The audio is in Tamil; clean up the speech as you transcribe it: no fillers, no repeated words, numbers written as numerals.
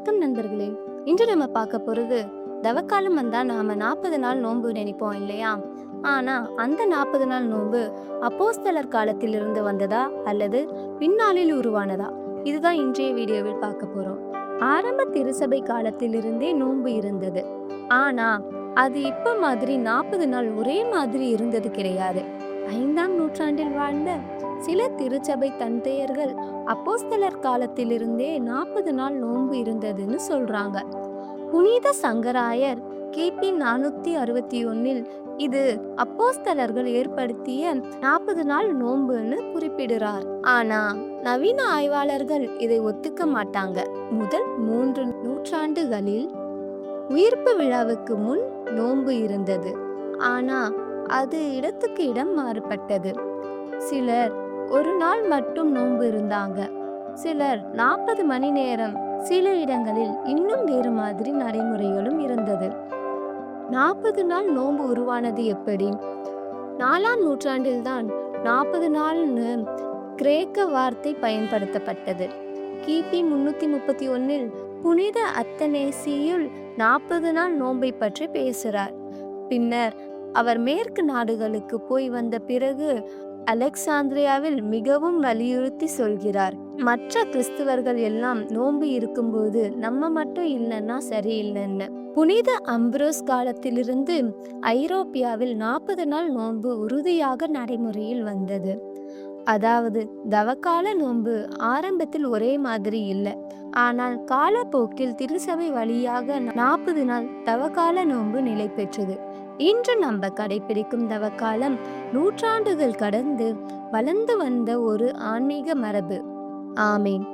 வணக்கம் நண்பர்களே. இன்று நம்ம பார்க்க போறது, தவக்காலம் வந்தா நாம 40 நாள் நோன்பு நினைப்போம் இல்லையா? ஆனா அந்த 40 நாள் நோன்பு அப்போஸ்தலர் காலத்திலிருந்து வந்ததா அல்லது பின்னாளில் உருவானதா? இதுதான் இன்றைய வீடியோவில் பார்க்க போறோம். ஆரம்ப திருச்சபை காலத்திலிருந்தே நோன்பு இருந்தது. ஆனா அது இப்ப மாதிரி 40 நாள் ஒரே மாதிரி இருந்தது கிடையாது. 5ஆம் நூற்றாண்டில் வாழ்ந்த சில திருச்சபை தந்தையர்கள் அப்போஸ்தலர் காலத்திலிருந்தே 40 நாள் நோன்பு இருந்ததுன்னு சொல்றாங்க. புனித சங்கராயர் கிபி 461 இது அப்போஸ்தலர்கள் ஏற்படுத்திய 40 நாள் நோன்புன்னு குறிப்பிடுறார். ஆனா நவீன ஆய்வாளர்கள் இதை ஒத்துக்க மாட்டாங்க. முதல் 3 நூற்றாண்டுகளில் உயிர்ப்பு விழாவுக்கு முன் நோன்பு இருந்தது. ஆனா அது இடத்துக்கு இடம் மாறுபட்டது. சிலர் ஒரு நாள் மட்டும் நோன்பு இருந்தாங்க, சிலர் 40 மணி நேரம், சில இடங்களில் இன்னும் வேறு மாதிரி நடைமுறைகளும் இருந்தது. 40 நாள் நோன்பு உருவானது எப்படி? 4ஆம் நூற்றாண்டில்தான் 40 நாள்னு கிரேக்க வார்த்தை பயன்படுத்தப்பட்டது. கிபி 331 புனித அத்தனேசியுல் 40 நாள் நோன்பை பற்றி பேசுறார். பின்னர் அவர் மேற்கு நாடுகளுக்கு போய் வந்த பிறகு அலெக்சாந்திரியாவில் மிகவும் வலியுறுத்தி சொல்கிறார். மற்ற கிறிஸ்துவர்கள் எல்லாம் நோன்பு இருக்கும்போது நம்ம மட்டும் இல்லைன்னா சரியில்லைன்னு. புனித அம்ப்ரோஸ் காலத்திலிருந்து ஐரோப்பியாவில் 40 நாள் நோன்பு உறுதியாக நடைமுறையில் வந்தது. அதாவது தவக்கால நோன்பு ஆரம்பத்தில் ஒரே மாதிரி இல்லை, ஆனால் காலப்போக்கில் திருச்சபை வழியாக 40 நாள் தவக்கால நோன்பு நிலை பெற்றது. இன்று நம்ம கடைபிடிக்கும் தவக்காலம் நூற்றாண்டுகள் கடந்து வளர்ந்து வந்த ஒரு ஆன்மீக மரபு. ஆமேன்.